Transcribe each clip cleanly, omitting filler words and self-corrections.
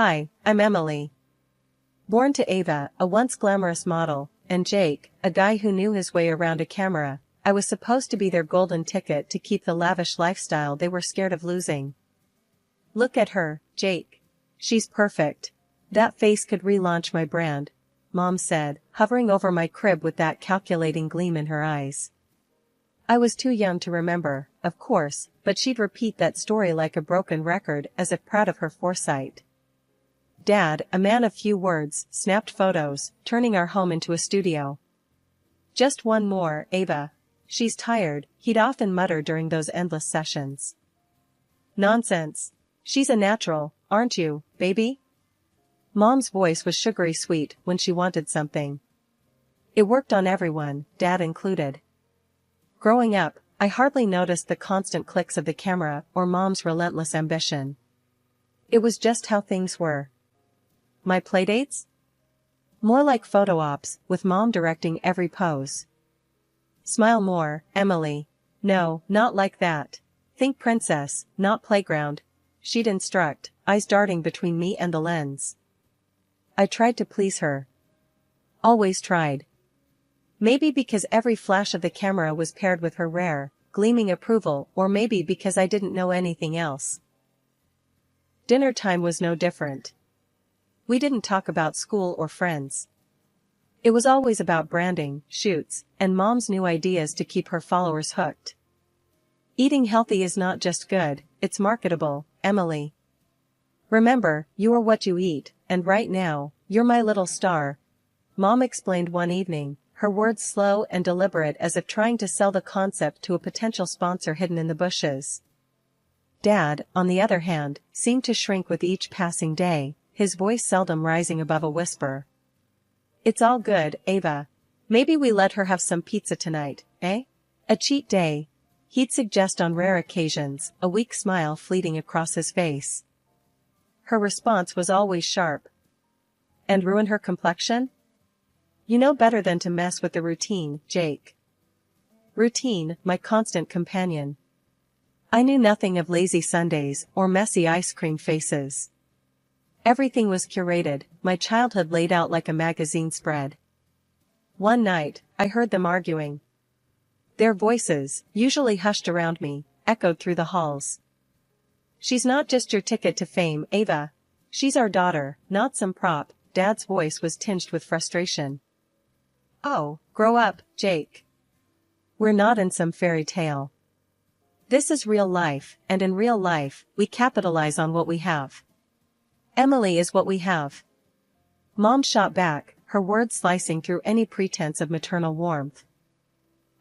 Hi, I'm Emily. Born to Ava, a once glamorous model, and Jake, a guy who knew his way around a camera, I was supposed to be their golden ticket to keep the lavish lifestyle they were scared of losing. Look at her, Jake. She's perfect. That face could relaunch my brand, Mom said, hovering over my crib with that calculating gleam in her eyes. I was too young to remember, of course, but she'd repeat that story like a broken record as if proud of her foresight. Dad, a man of few words, snapped photos, turning our home into a studio. Just one more, Ava. She's tired, he'd often mutter during those endless sessions. Nonsense. She's a natural, aren't you, baby? Mom's voice was sugary sweet when she wanted something. It worked on everyone, Dad included. Growing up, I hardly noticed the constant clicks of the camera or Mom's relentless ambition. It was just how things were. My playdates? More like photo ops, with Mom directing every pose. Smile more, Emily. No, not like that. Think princess, not playground. She'd instruct, eyes darting between me and the lens. I tried to please her. Always tried. Maybe because every flash of the camera was paired with her rare, gleaming approval, or maybe because I didn't know anything else. Dinner time was no different. We didn't talk about school or friends. It was always about branding, shoots, and Mom's new ideas to keep her followers hooked. Eating healthy is not just good, it's marketable, Emily. Remember, you are what you eat, and right now, you're my little star. Mom explained one evening, her words slow and deliberate as if trying to sell the concept to a potential sponsor hidden in the bushes. Dad, on the other hand, seemed to shrink with each passing day, his voice seldom rising above a whisper. It's all good, Ava. Maybe we let her have some pizza tonight, eh? A cheat day, he'd suggest on rare occasions, a weak smile fleeting across his face. Her response was always sharp. And ruin her complexion? You know better than to mess with the routine, Jake. Routine, my constant companion. I knew nothing of lazy Sundays or messy ice cream faces. Everything was curated, my childhood laid out like a magazine spread. One night, I heard them arguing. Their voices, usually hushed around me, echoed through the halls. She's not just your ticket to fame, Ava. She's our daughter, not some prop. Dad's voice was tinged with frustration. Oh, grow up, Jake. We're not in some fairy tale. This is real life, and in real life, we capitalize on what we have. Emily is what we have. Mom shot back, her words slicing through any pretense of maternal warmth.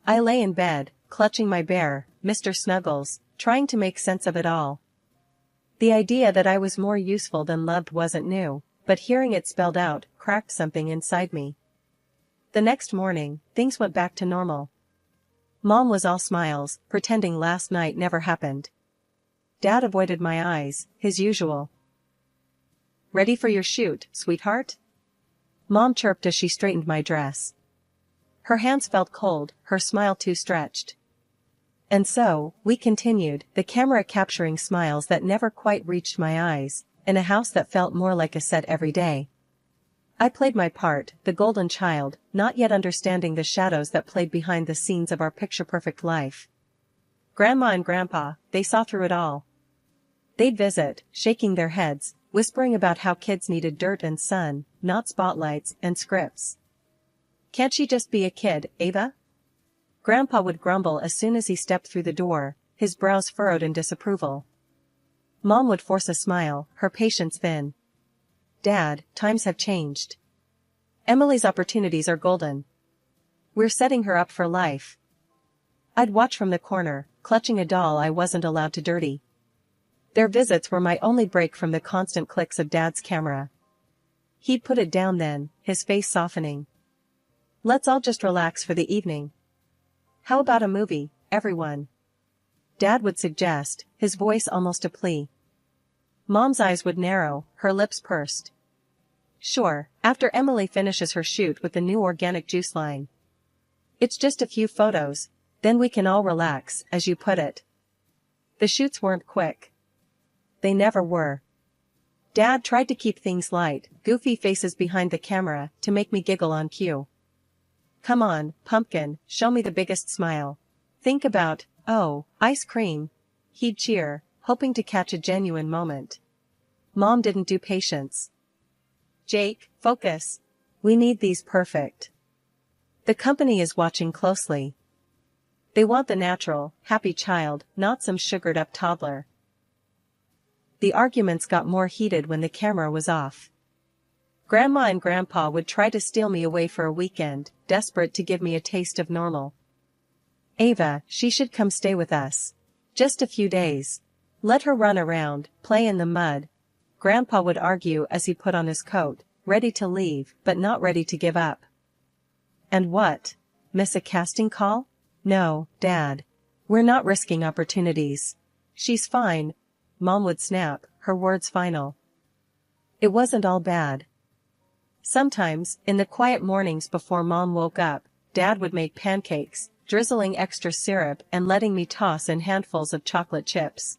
I lay in bed, clutching my bear, Mr. Snuggles, trying to make sense of it all. The idea that I was more useful than loved wasn't new, but hearing it spelled out, cracked something inside me. The next morning, things went back to normal. Mom was all smiles, pretending last night never happened. Dad avoided my eyes, his usual. Ready for your shoot, sweetheart? Mom chirped as she straightened my dress. Her hands felt cold, her smile too stretched. And so, we continued, the camera capturing smiles that never quite reached my eyes, in a house that felt more like a set every day. I played my part, the golden child, not yet understanding the shadows that played behind the scenes of our picture-perfect life. Grandma and Grandpa, they saw through it all. They'd visit, shaking their heads, whispering about how kids needed dirt and sun, not spotlights and scripts. Can't she just be a kid, Ava? Grandpa would grumble as soon as he stepped through the door, his brows furrowed in disapproval. Mom would force a smile, her patience thin. Dad, times have changed. Emily's opportunities are golden. We're setting her up for life. I'd watch from the corner, clutching a doll I wasn't allowed to dirty. Their visits were my only break from the constant clicks of Dad's camera. He'd put it down then, his face softening. Let's all just relax for the evening. How about a movie, everyone? Dad would suggest, his voice almost a plea. Mom's eyes would narrow, her lips pursed. Sure, after Emily finishes her shoot with the new organic juice line. It's just a few photos, then we can all relax, as you put it. The shoots weren't quick. They never were. Dad tried to keep things light, goofy faces behind the camera, to make me giggle on cue. Come on, pumpkin, show me the biggest smile. Think about, oh, ice cream. He'd cheer, hoping to catch a genuine moment. Mom didn't do patience. Jake, focus. We need these perfect. The company is watching closely. They want the natural, happy child, not some sugared-up toddler. The arguments got more heated when the camera was off. Grandma and Grandpa would try to steal me away for a weekend, desperate to give me a taste of normal. Ava, she should come stay with us. Just a few days. Let her run around, play in the mud. Grandpa would argue as he put on his coat, ready to leave, but not ready to give up. And what? Miss a casting call? No, Dad. We're not risking opportunities. She's fine. Mom would snap, her words final. It wasn't all bad. Sometimes, in the quiet mornings before Mom woke up, Dad would make pancakes, drizzling extra syrup and letting me toss in handfuls of chocolate chips.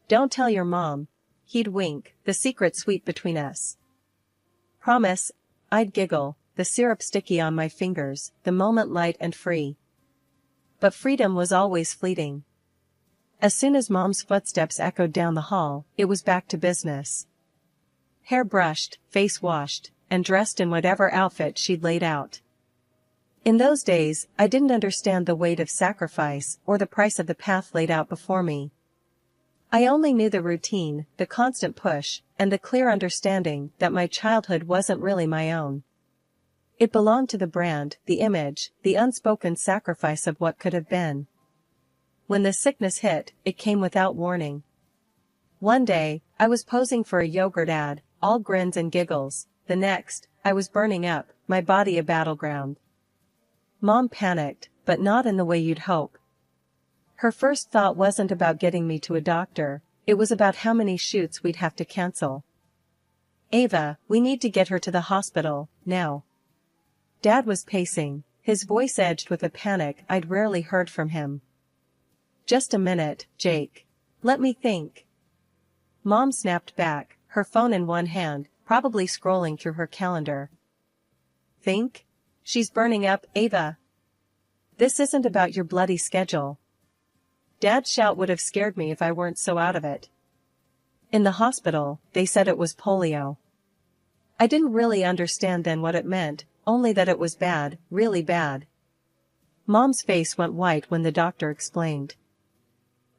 Don't tell your mom. He'd wink, the secret sweet between us. Promise. I'd giggle, the syrup sticky on my fingers, the moment light and free. But freedom was always fleeting. As soon as Mom's footsteps echoed down the hall, it was back to business. Hair brushed, face washed, and dressed in whatever outfit she'd laid out. In those days, I didn't understand the weight of sacrifice or the price of the path laid out before me. I only knew the routine, the constant push, and the clear understanding that my childhood wasn't really my own. It belonged to the brand, the image, the unspoken sacrifice of what could have been. When the sickness hit, it came without warning. One day, I was posing for a yogurt ad, all grins and giggles. The next, I was burning up, my body a battleground. Mom panicked, but not in the way you'd hope. Her first thought wasn't about getting me to a doctor, it was about how many shoots we'd have to cancel. Ava, we need to get her to the hospital, now. Dad was pacing, his voice edged with a panic I'd rarely heard from him. Just a minute, Jake. Let me think. Mom snapped back, her phone in one hand, probably scrolling through her calendar. Think? She's burning up, Ava. This isn't about your bloody schedule. Dad's shout would have scared me if I weren't so out of it. In the hospital, they said it was polio. I didn't really understand then what it meant, only that it was bad, really bad. Mom's face went white when the doctor explained.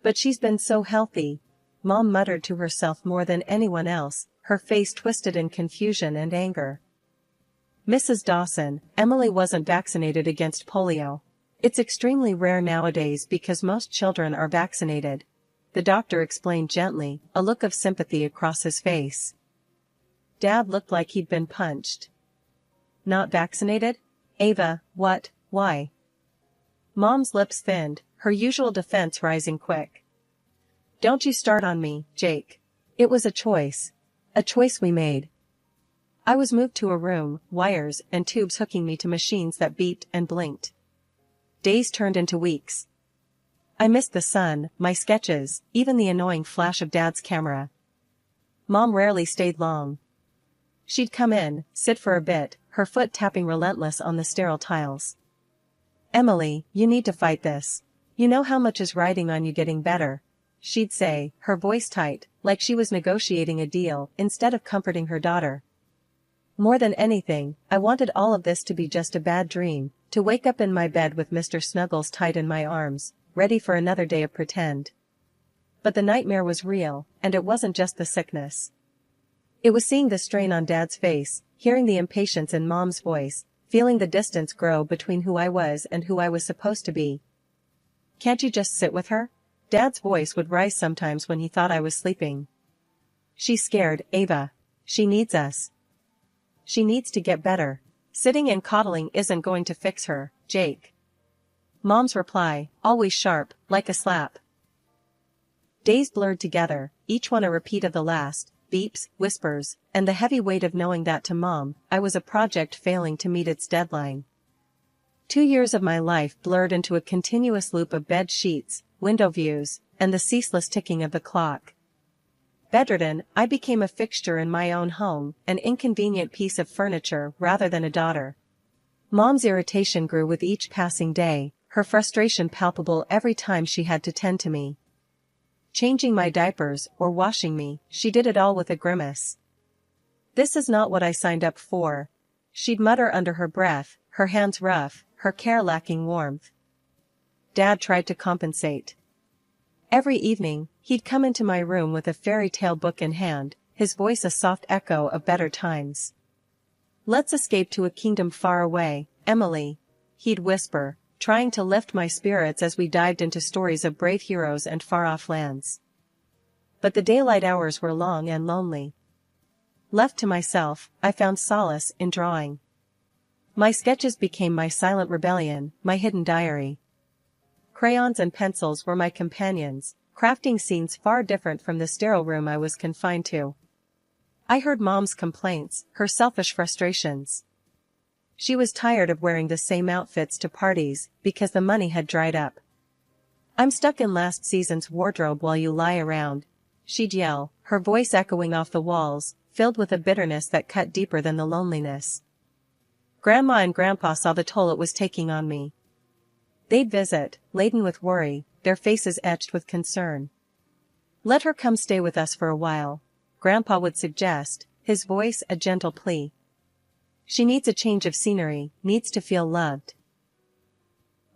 But she's been so healthy, Mom muttered to herself more than anyone else, her face twisted in confusion and anger. Mrs. Dawson, Emily wasn't vaccinated against polio. It's extremely rare nowadays because most children are vaccinated. The doctor explained gently, a look of sympathy across his face. Dad looked like he'd been punched. Not vaccinated? Ava, what, why? Mom's lips thinned, her usual defense rising quick. Don't you start on me, Jake. It was a choice we made. I was moved to a room, wires and tubes hooking me to machines that beeped and blinked. Days turned into weeks. I missed the sun, my sketches, even the annoying flash of Dad's camera. Mom rarely stayed long. She'd come in, sit for a bit, her foot tapping relentless on the sterile tiles. Emily, you need to fight this. You know how much is riding on you getting better, she'd say, her voice tight, like she was negotiating a deal instead of comforting her daughter. More than anything, I wanted all of this to be just a bad dream, to wake up in my bed with Mr. Snuggles tight in my arms, ready for another day of pretend. But the nightmare was real, and it wasn't just the sickness. It was seeing the strain on Dad's face, hearing the impatience in Mom's voice, feeling the distance grow between who I was and who I was supposed to be. Can't you just sit with her? Dad's voice would rise sometimes when he thought I was sleeping. She's scared, Ava. She needs us. She needs to get better. Sitting and coddling isn't going to fix her, Jake. Mom's reply, always sharp, like a slap. Days blurred together, each one a repeat of the last, beeps, whispers, and the heavy weight of knowing that to Mom, I was a project failing to meet its deadline. 2 years of my life blurred into a continuous loop of bed sheets, window views, and the ceaseless ticking of the clock. Bedridden, I became a fixture in my own home, an inconvenient piece of furniture rather than a daughter. Mom's irritation grew with each passing day, her frustration palpable every time she had to tend to me. Changing my diapers or washing me, she did it all with a grimace. "This is not what I signed up for," she'd mutter under her breath, her hands rough, her care lacking warmth. Dad tried to compensate. Every evening, he'd come into my room with a fairy tale book in hand, his voice a soft echo of better times. "Let's escape to a kingdom far away, Emily," he'd whisper, trying to lift my spirits as we dived into stories of brave heroes and far-off lands. But the daylight hours were long and lonely. Left to myself, I found solace in drawing. My sketches became my silent rebellion, my hidden diary. Crayons and pencils were my companions, crafting scenes far different from the sterile room I was confined to. I heard Mom's complaints, her selfish frustrations. She was tired of wearing the same outfits to parties because the money had dried up. "I'm stuck in last season's wardrobe while you lie around," she'd yell, her voice echoing off the walls, filled with a bitterness that cut deeper than the loneliness. Grandma and Grandpa saw the toll it was taking on me. They'd visit, laden with worry, their faces etched with concern. "Let her come stay with us for a while," Grandpa would suggest, his voice a gentle plea. "She needs a change of scenery, needs to feel loved."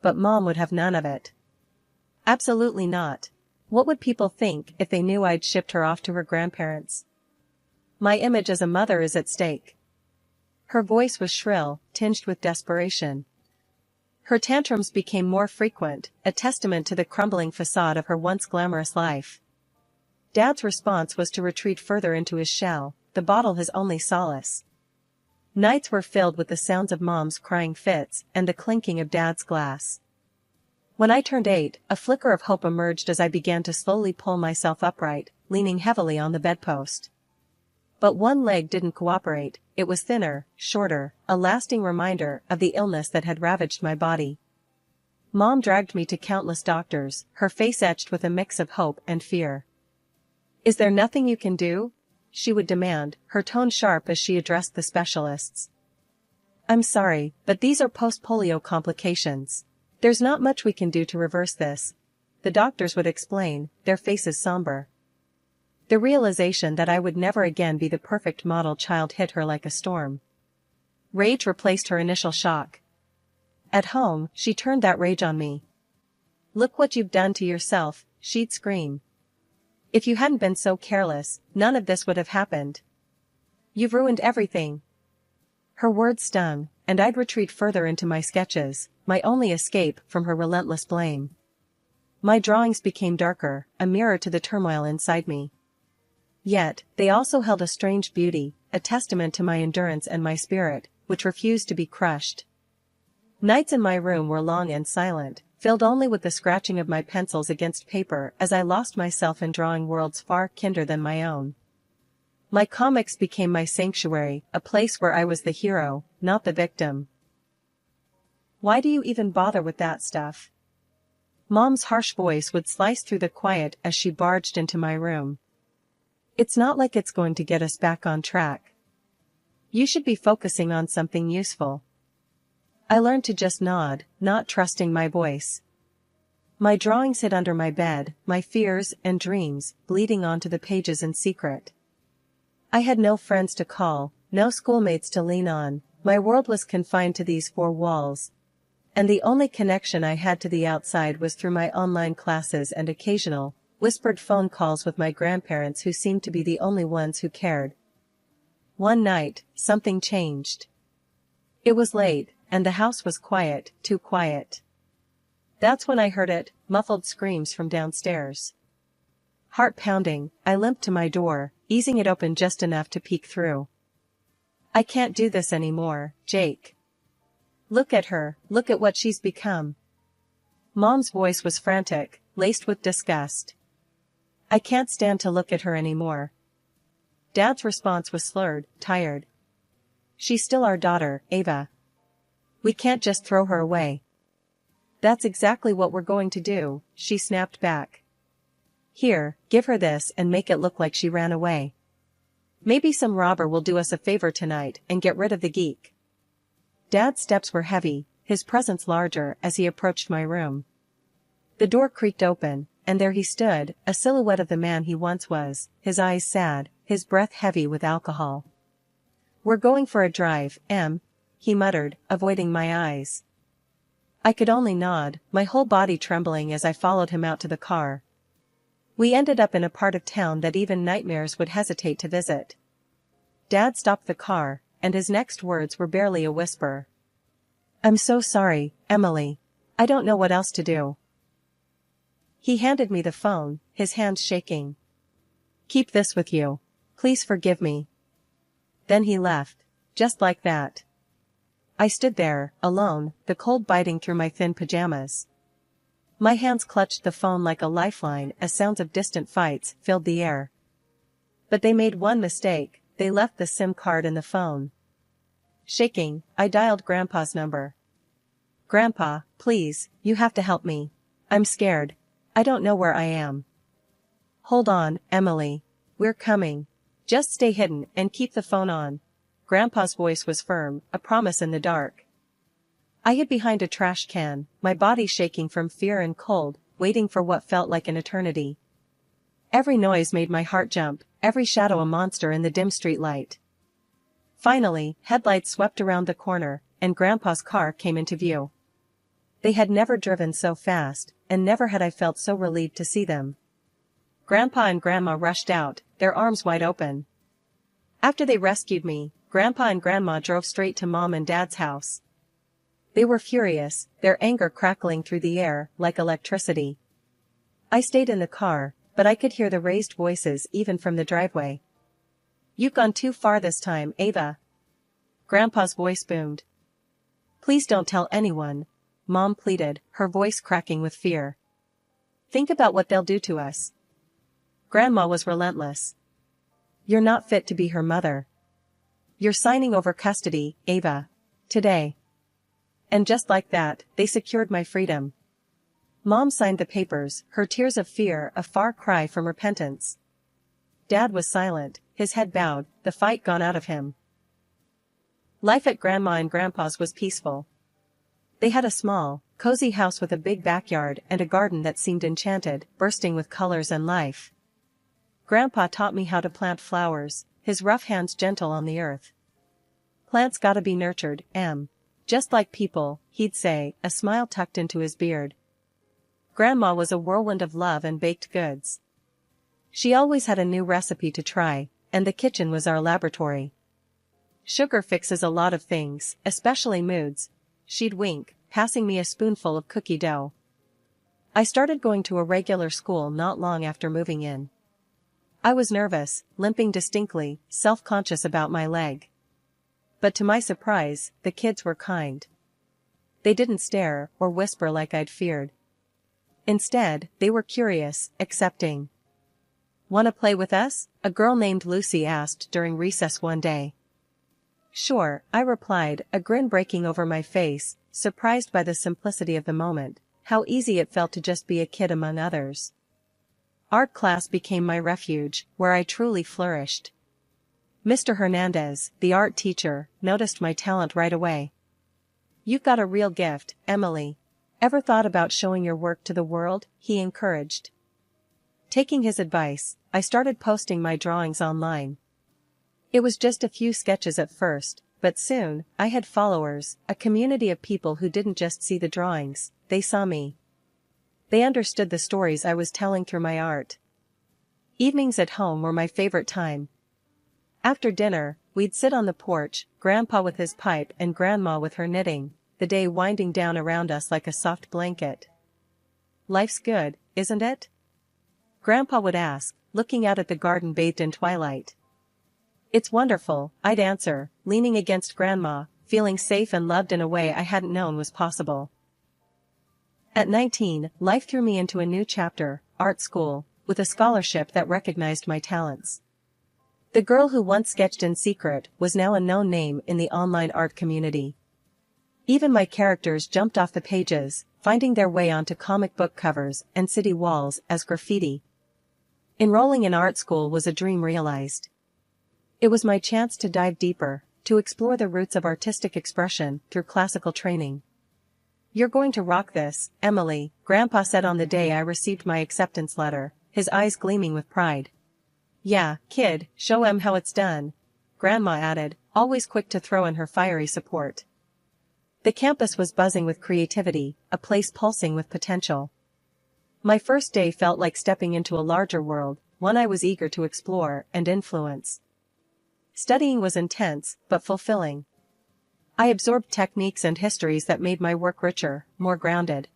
But Mom would have none of it. Absolutely not. What would people think if they knew I'd shipped her off to her grandparents? My image as a mother is at stake. Her voice was shrill, tinged with desperation. Her tantrums became more frequent, a testament to the crumbling facade of her once glamorous life. Dad's response was to retreat further into his shell, the bottle his only solace. Nights were filled with the sounds of Mom's crying fits and the clinking of Dad's glass. When I turned 8, a flicker of hope emerged as I began to slowly pull myself upright, leaning heavily on the bedpost. But one leg didn't cooperate, it was thinner, shorter, a lasting reminder of the illness that had ravaged my body. Mom dragged me to countless doctors, her face etched with a mix of hope and fear. "Is there nothing you can do?" she would demand, her tone sharp as she addressed the specialists. "I'm sorry, but these are post-polio complications. There's not much we can do to reverse this," the doctors would explain, their faces somber. The realization that I would never again be the perfect model child hit her like a storm. Rage replaced her initial shock. At home, she turned that rage on me. "Look what you've done to yourself," she'd scream. "If you hadn't been so careless, none of this would have happened. You've ruined everything." Her words stung, and I'd retreat further into my sketches, my only escape from her relentless blame. My drawings became darker, a mirror to the turmoil inside me. Yet, they also held a strange beauty, a testament to my endurance and my spirit, which refused to be crushed. Nights in my room were long and silent, filled only with the scratching of my pencils against paper as I lost myself in drawing worlds far kinder than my own. My comics became my sanctuary, a place where I was the hero, not the victim. "Why do you even bother with that stuff?" Mom's harsh voice would slice through the quiet as she barged into my room. "It's not like it's going to get us back on track. You should be focusing on something useful." I learned to just nod, not trusting my voice. My drawings hid under my bed, my fears and dreams bleeding onto the pages in secret. I had no friends to call, no schoolmates to lean on, my world was confined to these four walls. And the only connection I had to the outside was through my online classes and occasional, whispered phone calls with my grandparents who seemed to be the only ones who cared. One night, something changed. It was late, and the house was quiet, too quiet. That's when I heard it, muffled screams from downstairs. Heart pounding, I limped to my door, easing it open just enough to peek through. "I can't do this anymore, Jake. Look at her, look at what she's become." Mom's voice was frantic, laced with disgust. "I can't stand to look at her anymore." Dad's response was slurred, tired. "She's still our daughter, Ava. We can't just throw her away." "That's exactly what we're going to do," she snapped back. Here, give her this and make it look like she ran away. Maybe some robber will do us a favor tonight and get rid of the geek. Dad's steps were heavy, his presence larger as he approached my room. The door creaked open, and there he stood, a silhouette of the man he once was, his eyes sad, his breath heavy with alcohol. "We're going for a drive, Em," he muttered, avoiding my eyes. I could only nod, my whole body trembling as I followed him out to the car. We ended up in a part of town that even nightmares would hesitate to visit. Dad stopped the car, and his next words were barely a whisper. "I'm so sorry, Emily. I don't know what else to do." He handed me the phone, his hands shaking. "Keep this with you. Please forgive me." Then he left. Just like that. I stood there, alone, the cold biting through my thin pajamas. My hands clutched the phone like a lifeline as sounds of distant fights filled the air. But they made one mistake, they left the SIM card in the phone. Shaking, I dialed Grandpa's number. "Grandpa, please, you have to help me. I'm scared. I don't know where I am." "Hold on, Emily. We're coming. Just stay hidden and keep the phone on." Grandpa's voice was firm, a promise in the dark. I hid behind a trash can, my body shaking from fear and cold, waiting for what felt like an eternity. Every noise made my heart jump, every shadow a monster in the dim street light. Finally, headlights swept around the corner, and Grandpa's car came into view. They had never driven so fast, and never had I felt so relieved to see them. Grandpa and Grandma rushed out, their arms wide open. After they rescued me, Grandpa and Grandma drove straight to Mom and Dad's house. They were furious, their anger crackling through the air like electricity. I stayed in the car, but I could hear the raised voices even from the driveway. "You've gone too far this time, Ava." Grandpa's voice boomed. "Please don't tell anyone," Mom pleaded, her voice cracking with fear. "Think about what they'll do to us." Grandma was relentless. "You're not fit to be her mother. You're signing over custody, Ava. Today." And just like that, they secured my freedom. Mom signed the papers, her tears of fear a far cry from repentance. Dad was silent, his head bowed, the fight gone out of him. Life at Grandma and Grandpa's was peaceful. They had a small, cozy house with a big backyard and a garden that seemed enchanted, bursting with colors and life. Grandpa taught me how to plant flowers, his rough hands gentle on the earth. "Plants gotta be nurtured, Em. Just like people," he'd say, a smile tucked into his beard. Grandma was a whirlwind of love and baked goods. She always had a new recipe to try, and the kitchen was our laboratory. "Sugar fixes a lot of things, especially moods," she'd wink, passing me a spoonful of cookie dough. I started going to a regular school not long after moving in. I was nervous, limping distinctly, self-conscious about my leg. But to my surprise, the kids were kind. They didn't stare or whisper like I'd feared. Instead, they were curious, accepting. "Wanna play with us?" a girl named Lucy asked during recess one day. "Sure," I replied, a grin breaking over my face, surprised by the simplicity of the moment, how easy it felt to just be a kid among others. Art class became my refuge, where I truly flourished. Mr. Hernandez, the art teacher, noticed my talent right away. "You've got a real gift, Emily. Ever thought about showing your work to the world?" he encouraged. Taking his advice, I started posting my drawings online. It was just a few sketches at first, but soon, I had followers, a community of people who didn't just see the drawings, they saw me. They understood the stories I was telling through my art. Evenings at home were my favorite time. After dinner, we'd sit on the porch, Grandpa with his pipe and Grandma with her knitting, the day winding down around us like a soft blanket. "Life's good, isn't it?" Grandpa would ask, looking out at the garden bathed in twilight. "It's wonderful," I'd answer, leaning against Grandma, feeling safe and loved in a way I hadn't known was possible. At 19, life threw me into a new chapter, art school, with a scholarship that recognized my talents. The girl who once sketched in secret was now a known name in the online art community. Even my characters jumped off the pages, finding their way onto comic book covers and city walls as graffiti. Enrolling in art school was a dream realized. It was my chance to dive deeper, to explore the roots of artistic expression through classical training. "You're going to rock this, Emily," Grandpa said on the day I received my acceptance letter, his eyes gleaming with pride. "Yeah, kid, show 'em how it's done," Grandma added, always quick to throw in her fiery support. The campus was buzzing with creativity, a place pulsing with potential. My first day felt like stepping into a larger world, one I was eager to explore and influence. Studying was intense, but fulfilling. I absorbed techniques and histories that made my work richer, more grounded.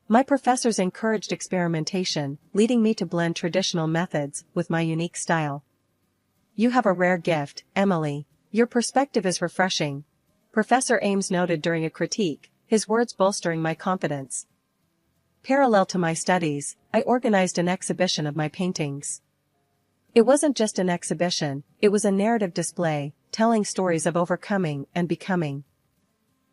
My professors encouraged experimentation, leading me to blend traditional methods with my unique style. "You have a rare gift, Emily. Your perspective is refreshing," Professor Ames noted during a critique, his words bolstering my confidence. Parallel to my studies, I organized an exhibition of my paintings. It wasn't just an exhibition, it was a narrative display, telling stories of overcoming and becoming.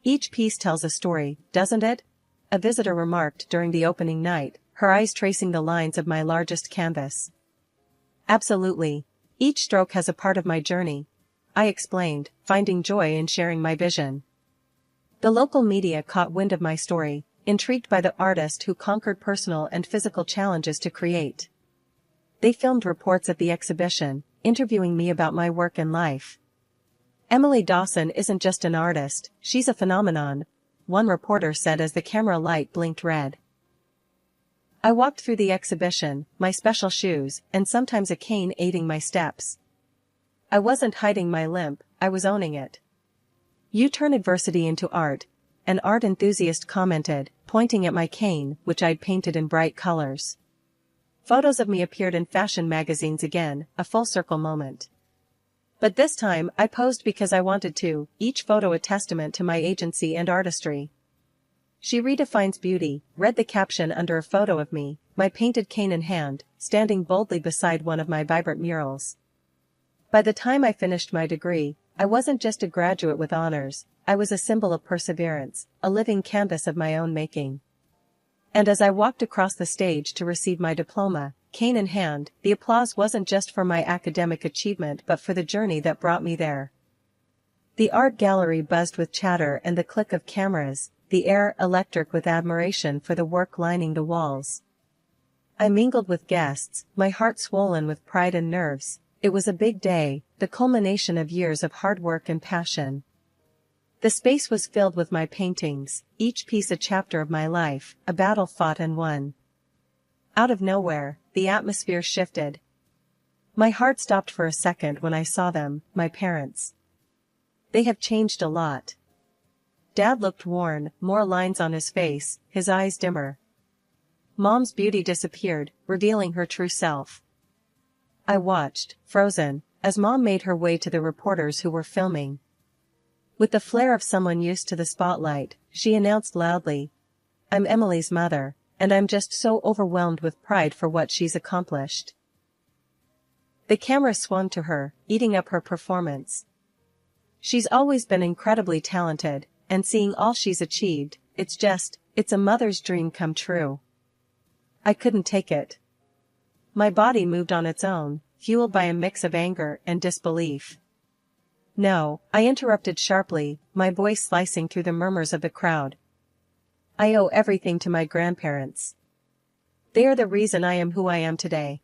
"Each piece tells a story, doesn't it?" a visitor remarked during the opening night, her eyes tracing the lines of my largest canvas. "Absolutely. Each stroke has a part of my journey," I explained, finding joy in sharing my vision. The local media caught wind of my story, intrigued by the artist who conquered personal and physical challenges to create. They filmed reports at the exhibition, interviewing me about my work and life. "Emily Dawson isn't just an artist, she's a phenomenon," one reporter said as the camera light blinked red. I walked through the exhibition, my special shoes, and sometimes a cane aiding my steps. I wasn't hiding my limp, I was owning it. "You turn adversity into art," an art enthusiast commented, pointing at my cane, which I'd painted in bright colors. Photos of me appeared in fashion magazines again, a full-circle moment. But this time I posed because I wanted to, each photo a testament to my agency and artistry. "She redefines beauty," read the caption under a photo of me, my painted cane in hand, standing boldly beside one of my vibrant murals. By the time I finished my degree, I wasn't just a graduate with honors, I was a symbol of perseverance, a living canvas of my own making. And as I walked across the stage to receive my diploma, cane in hand, the applause wasn't just for my academic achievement but for the journey that brought me there. The art gallery buzzed with chatter and the click of cameras, the air electric with admiration for the work lining the walls. I mingled with guests, my heart swollen with pride and nerves. It was a big day, the culmination of years of hard work and passion. The space was filled with my paintings, each piece a chapter of my life, a battle fought and won. Out of nowhere, the atmosphere shifted. My heart stopped for a second when I saw them, my parents. They have changed a lot. Dad looked worn, more lines on his face, his eyes dimmer. Mom's beauty disappeared, revealing her true self. I watched, frozen, as Mom made her way to the reporters who were filming. With the flair of someone used to the spotlight, she announced loudly, "I'm Emily's mother, and I'm just so overwhelmed with pride for what she's accomplished." The camera swung to her, eating up her performance. She's always been incredibly talented, and seeing all she's achieved, it's a mother's dream come true. I couldn't take it. My body moved on its own, fueled by a mix of anger and disbelief. "No," I interrupted sharply, my voice slicing through the murmurs of the crowd. "I owe everything to my grandparents. They are the reason I am who I am today."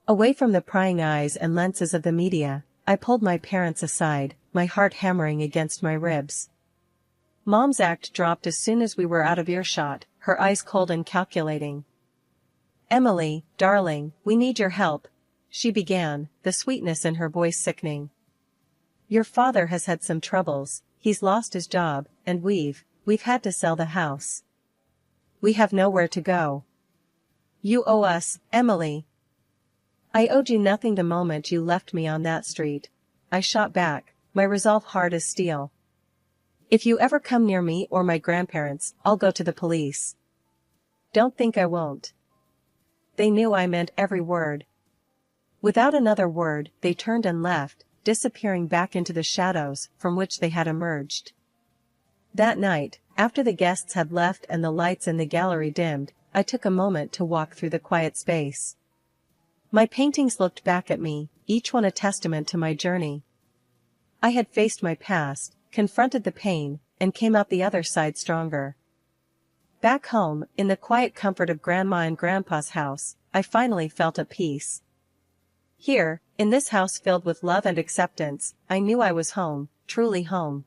Away from the prying eyes and lenses of the media, I pulled my parents aside, my heart hammering against my ribs. Mom's act dropped as soon as we were out of earshot, her eyes cold and calculating. "Emily, darling, we need your help," she began, the sweetness in her voice sickening. "Your father has had some troubles, he's lost his job, and we've had to sell the house. We have nowhere to go. You owe us, Emily." "I owed you nothing the moment you left me on that street," I shot back, my resolve hard as steel. "If you ever come near me or my grandparents, I'll go to the police." "Don't think I won't." They knew I meant every word. Without another word, they turned and left, disappearing back into the shadows from which they had emerged. That night, after the guests had left and the lights in the gallery dimmed, I took a moment to walk through the quiet space. My paintings looked back at me, each one a testament to my journey. I had faced my past, confronted the pain, and came out the other side stronger. Back home, in the quiet comfort of Grandma and Grandpa's house, I finally felt at peace. Here, in this house filled with love and acceptance, I knew I was home, truly home.